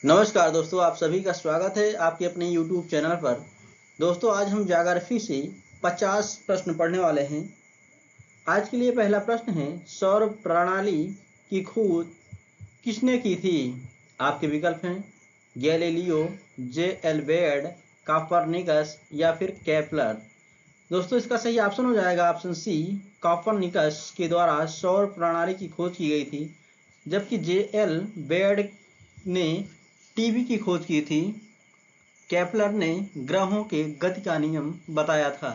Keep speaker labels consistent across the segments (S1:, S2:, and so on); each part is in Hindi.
S1: नमस्कार दोस्तों, आप सभी का स्वागत है आपके अपने YouTube चैनल पर। दोस्तों, आज हम ज्योग्राफी से 50 प्रश्न पढ़ने वाले हैं। आज के लिए पहला प्रश्न है, सौर प्रणाली की खोज किसने की थी? आपके विकल्प हैं गैलीलियो, J.L. बेयड, कॉपरनिकस या फिर केपलर। दोस्तों, इसका सही ऑप्शन हो जाएगा ऑप्शन सी, कॉपरनिकस के द्वारा सौर प्रणाली की खोज की गई थी, जबकि J.L. बेयड ने टीवी की खोज की थी। केपलर ने ग्रहों के गति का नियम बताया था।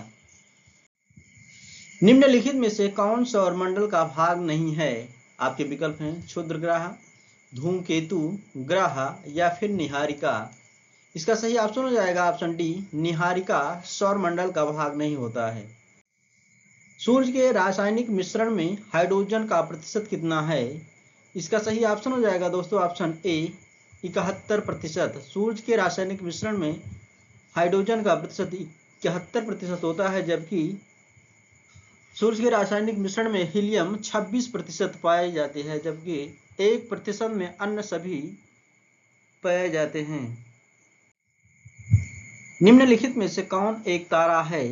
S1: निम्नलिखित में से कौन सौरमंडल का भाग नहीं है? आपके विकल्प हैं क्षुद्र ग्रह, धूमकेतु ग्रह या फिर निहारिका। इसका सही ऑप्शन हो जाएगा ऑप्शन डी, निहारिका सौरमंडल का भाग नहीं होता है। सूर्य के रासायनिक मिश्रण में हाइड्रोजन का प्रतिशत कितना है? इसका सही ऑप्शन हो जाएगा दोस्तों ऑप्शन ए, 71%। सूर्य के रासायनिक मिश्रण में हाइड्रोजन का प्रतिशत 71% होता है, जबकि सूर्य के रासायनिक मिश्रण में हीलियम 26% पाए जाते हैं, जबकि 1% में अन्य सभी पाए जाते हैं। निम्नलिखित में से कौन एक तारा है?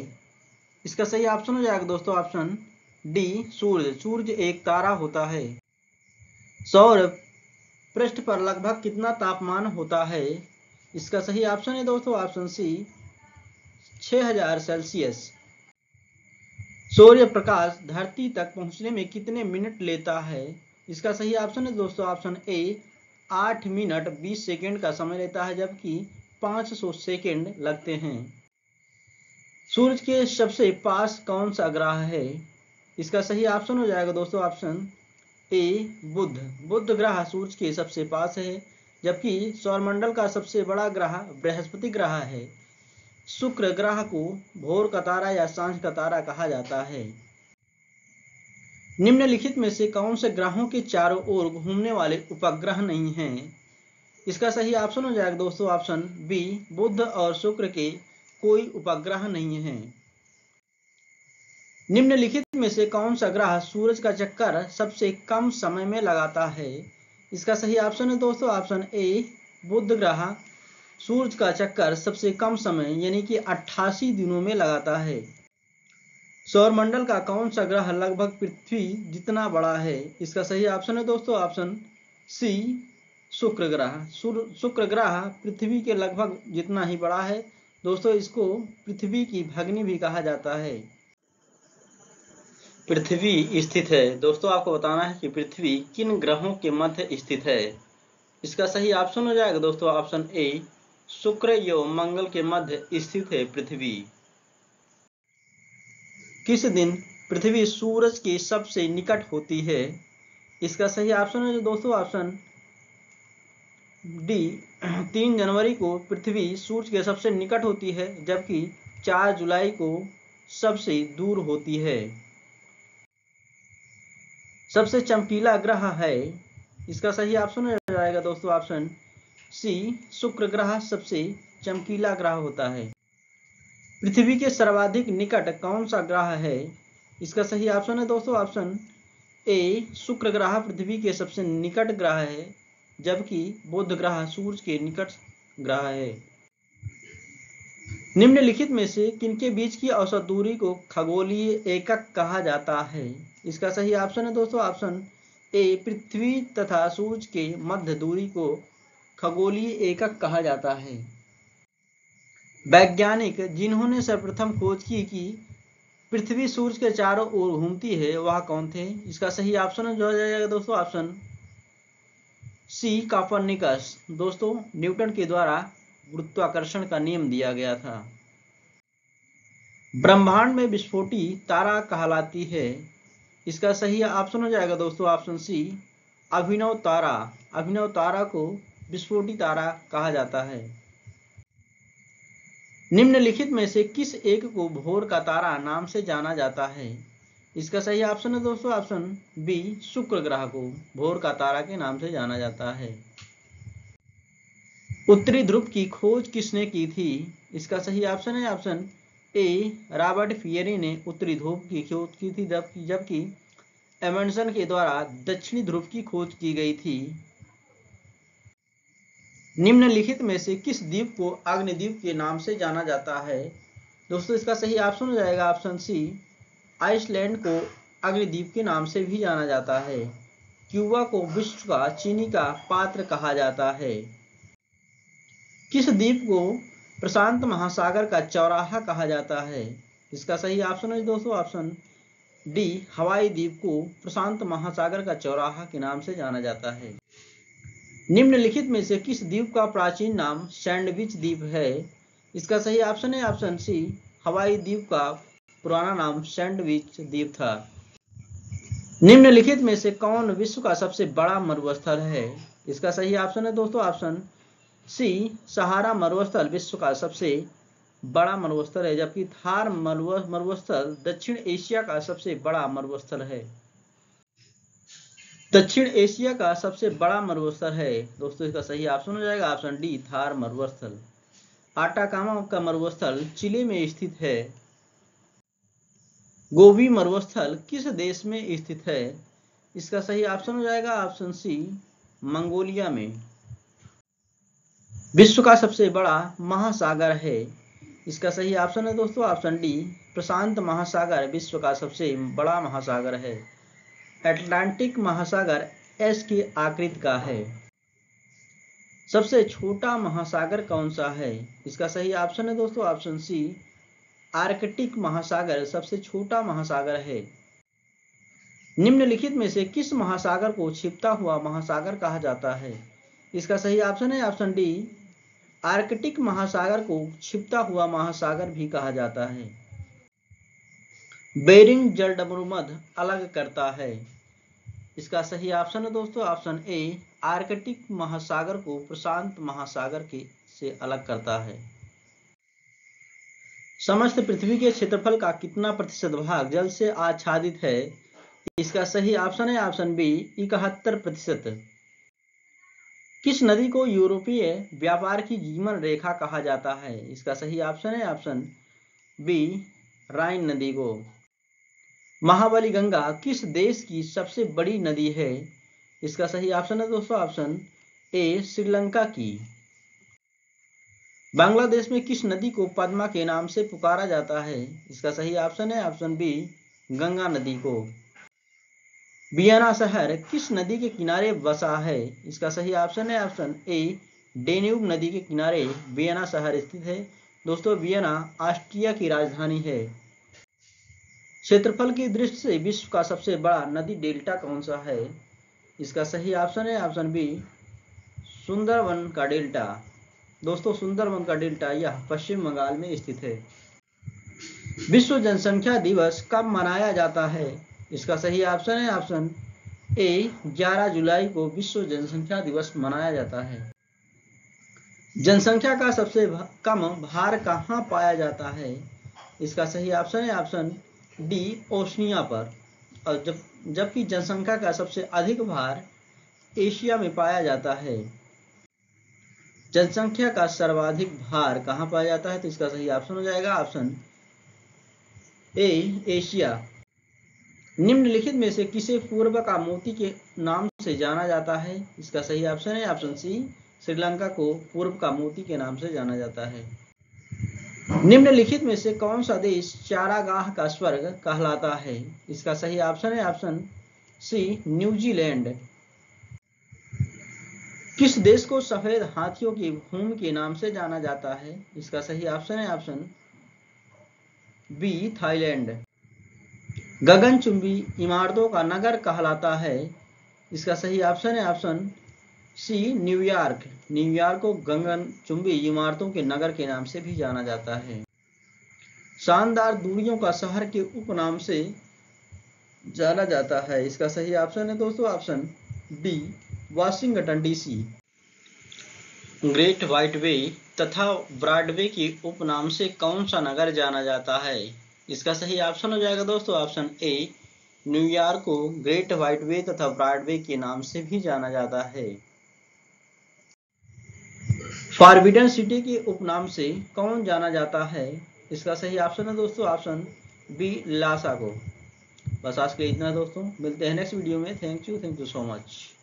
S1: इसका सही ऑप्शन हो जाएगा दोस्तों ऑप्शन डी, सूर्य। सूर्य एक तारा होता है। सौर पृष्ठ पर लगभग कितना तापमान होता है? इसका सही ऑप्शन है दोस्तों option C, 6000 Celsius. Surya Prakash धरती तक पहुंचने में कितने मिनट लेता है? इसका सही ऑप्शन है दोस्तों ऑप्शन ए, 8 मिनट 20 सेकेंड का समय लेता है, जबकि 500 सेकेंड लगते हैं। सूर्य के सबसे पास कौन सा ग्रह है? इसका सही ऑप्शन हो जाएगा दोस्तों ऑप्शन ए, बुध। बुध ग्रह सूर्य के सबसे पास है, जबकि सौरमंडल का सबसे बड़ा ग्रह बृहस्पति ग्रह है। शुक्र ग्रह को भोर का तारा या सांझ का तारा कहा जाता है। निम्नलिखित में से कौन से ग्रहों के चारों ओर घूमने वाले उपग्रह नहीं हैं? इसका सही ऑप्शन हो जाएगा दोस्तों ऑप्शन बी, बुध और शुक्र के कोई उपग्रह नहीं है। निम्नलिखित में से कौन सा ग्रह सूरज का चक्कर सबसे कम समय में लगाता है? इसका सही ऑप्शन है दोस्तों ऑप्शन ए, बुध ग्रह सूर्य का चक्कर सबसे कम समय यानी कि 88 दिनों में लगाता है। सौरमंडल का कौन सा ग्रह लगभग पृथ्वी जितना बड़ा है? इसका सही ऑप्शन है दोस्तों ऑप्शन सी, शुक्र ग्रह। शुक्र ग्रह पृथ्वी के लगभग जितना ही बड़ा है। दोस्तों, इसको पृथ्वी की भगनी भी कहा जाता है। पृथ्वी स्थित है। दोस्तों, आपको बताना है कि पृथ्वी किन ग्रहों के मध्य स्थित है। इसका सही ऑप्शन हो जाएगा दोस्तों ऑप्शन ए, शुक्र एवं मंगल के मध्य स्थित है पृथ्वी। किस दिन पृथ्वी सूरज के सबसे निकट होती है? इसका सही ऑप्शन है दोस्तों ऑप्शन डी, 3 जनवरी को पृथ्वी सूरज के सबसे निकट होती है, जबकि 4 जुलाई को सबसे दूर होती है। सबसे चमकीला ग्रह है। इसका सही ऑप्शन हो जाएगा दोस्तों ऑप्शन सी, शुक्र ग्रह सबसे चमकीला ग्रह होता है। पृथ्वी के सर्वाधिक निकट कौन सा ग्रह है? इसका सही ऑप्शन है दोस्तों ऑप्शन ए, शुक्र ग्रह पृथ्वी के सबसे निकट ग्रह है, जबकि बुध ग्रह सूर्य के निकट ग्रह है। निम्नलिखित में से किनके बीच की औसत दूरी को खगोलीय एकक कहा जाता है? इसका सही ऑप्शन है दोस्तों ऑप्शन ए, पृथ्वी तथा सूर्य के मध्य दूरी को खगोलीय एकक कहा जाता है। वैज्ञानिक जिन्होंने सर्वप्रथम खोज की कि पृथ्वी सूर्य के चारों ओर घूमती है, वह कौन थे? इसका सही ऑप्शन हो जाएगा दोस्तों ऑप्शन सी, कॉपरनिकस। दोस्तों, न्यूटन के द्वारा गुरुत्वाकर्षण का नियम दिया गया था। ब्रह्मांड में विस्फोटी तारा कहलाती है। इसका सही ऑप्शन हो जाएगा दोस्तों ऑप्शन सी, अभिनव तारा। अभिनव तारा को विस्फोटी तारा कहा जाता है। निम्नलिखित में से किस एक को भोर का तारा नाम से जाना जाता है? इसका सही ऑप्शन है दोस्तों ऑप्शन बी, शुक्र ग्रह को भोर का तारा के नाम से जाना जाता है। उत्तरी ध्रुव की खोज किसने की थी? इसका सही ऑप्शन है ऑप्शन ए, रॉबर्ट फियरी ने उत्तरी ध्रुव की खोज की थी, जबकि एमंडसन के द्वारा दक्षिणी ध्रुव की खोज की गई थी। निम्नलिखित में से किस द्वीप को अग्निद्वीप के नाम से जाना जाता है? दोस्तों इसका सही ऑप्शन हो जाएगा ऑप्शन सी, आइसलैंड को अग्निद्वीप के नाम से भी जाना जाता है। क्यूबा को विश्व का चीनी का पात्र कहा जाता है। किस द्वीप को प्रशांत महासागर का चौराहा कहा जाता है? इसका सही ऑप्शन है दोस्तों ऑप्शन डी, हवाई द्वीप को प्रशांत महासागर का चौराहा के नाम से जाना जाता है। निम्नलिखित में से किस द्वीप का प्राचीन नाम सैंडविच द्वीप है? इसका सही ऑप्शन है ऑप्शन सी, हवाई द्वीप का पुराना नाम सैंडविच द्वीप था। निम्नलिखित में से कौन विश्व का सबसे बड़ा मरुस्थल है? इसका सही ऑप्शन है दोस्तों ऑप्शन सी, सहारा मरुस्थल विश्व का सबसे बड़ा मरुस्थल है, जबकि थार मरुस्थल दक्षिण एशिया का सबसे बड़ा मरुस्थल है। दक्षिण एशिया का सबसे बड़ा मरुस्थल है दोस्तों, इसका सही ऑप्शन हो जाएगा ऑप्शन डी, थार मरुस्थल। आटाकामा का मरुस्थल चिली में स्थित है। गोबी मरुस्थल किस देश में स्थित है? इसका सही ऑप्शन हो जाएगा ऑप्शन सी, मंगोलिया में। विश्व का सबसे बड़ा महासागर है? इसका सही ऑप्शन है दोस्तों ऑप्शन डी, प्रशांत महासागर विश्व का सबसे बड़ा महासागर है। अटलांटिक महासागर एस की आकृति का है। सबसे छोटा महासागर कौन सा है? इसका सही ऑप्शन है दोस्तों ऑप्शन सी, आर्कटिक महासागर सबसे छोटा महासागर है। निम्नलिखित में से किस महासागर को छिपता हुआ महासागर कहा जाता है? इसका सही ऑप्शन है ऑप्शन डी, आर्कटिक महासागर को छिपता हुआ महासागर भी कहा जाता है। बेरिंग जलडमरूमध्य अलग करता है। इसका सही ऑप्शन है दोस्तों ऑप्शन ए, आर्कटिक महासागर को प्रशांत महासागर के से अलग करता है। समस्त पृथ्वी के क्षेत्रफल का कितना प्रतिशत भाग जल से आच्छादित है? इसका सही ऑप्शन है ऑप्शन बी, 71%। किस नदी को यूरोपीय व्यापार की जीवन रेखा कहा जाता है? इसका सही ऑप्शन है ऑप्शन बी, राइन नदी को। महाबली गंगा किस देश की सबसे बड़ी नदी है? इसका सही ऑप्शन है दोस्तों ऑप्शन ए, श्रीलंका की। बांग्लादेश में किस नदी को पद्मा के नाम से पुकारा जाता है? इसका सही ऑप्शन है ऑप्शन बी, गंगा नदी को। वियना शहर किस नदी के किनारे बसा है? इसका सही ऑप्शन है ऑप्शन ए, डेन्यूब नदी के किनारे वियना शहर स्थित है। दोस्तों वियना ऑस्ट्रिया की राजधानी है। क्षेत्रफल की दृष्टि से विश्व का सबसे बड़ा नदी डेल्टा कौन सा है? इसका सही ऑप्शन है ऑप्शन बी, सुंदरवन का डेल्टा। दोस्तों सुंदरवन का डेल्टा यह पश्चिम बंगाल में स्थित है। विश्व जनसंख्या दिवस कब मनाया जाता है? इसका सही ऑप्शन है ऑप्शन ए, 11 जुलाई को विश्व जनसंख्या दिवस मनाया जाता है। जनसंख्या का सबसे कम भार कहाँ पाया जाता है? इसका सही ऑप्शन है ऑप्शन डी, ओशनिया पर। और जबकि जनसंख्या का सबसे अधिक भार एशिया में पाया जाता है। जनसंख्या का सर्वाधिक भार कहाँ पाया जाता है? तो इसका सही ऑप्शन हो जाएगा ऑप्शन ए, एशिया। निम्नलिखित में से किसे पूर्व का मोती के नाम से जाना जाता है? इसका सही ऑप्शन है ऑप्शन सी, श्रीलंका को पूर्व का मोती के नाम से जाना जाता है। निम्नलिखित में से कौन सा देश चारागाह का स्वर्ग कहलाता है? इसका सही ऑप्शन है ऑप्शन सी, न्यूजीलैंड। किस देश को सफेद हाथियों की भूमि के नाम से जाना जाता है? इसका सही ऑप्शन है ऑप्शन बी, थाईलैंड। गगनचुंबी इमारतों का नगर कहलाता है? इसका सही ऑप्शन है ऑप्शन सी, न्यूयॉर्क। न्यूयॉर्क को गगनचुंबी इमारतों के नगर के नाम से भी जाना जाता है। शानदार दूरियों का शहर के उपनाम से जाना जाता है। इसका सही ऑप्शन है दोस्तों option D, Washington DC. Great white way तथा ब्रॉडवे के उपनाम से कौन सा नगर जाना जाता है? इसका सही ऑप्शन हो जाएगा दोस्तों ऑप्शन ए, न्यूयॉर्क को ग्रेट व्हाइट वे तथा ब्रॉडवे के नाम से भी जाना जाता है। फॉरबिडन सिटी के उपनाम से कौन जाना जाता है? इसका सही ऑप्शन है दोस्तों ऑप्शन बी, लासा को। बस आज के लिए इतना दोस्तों, मिलते हैं नेक्स्ट वीडियो में। Thank you so much.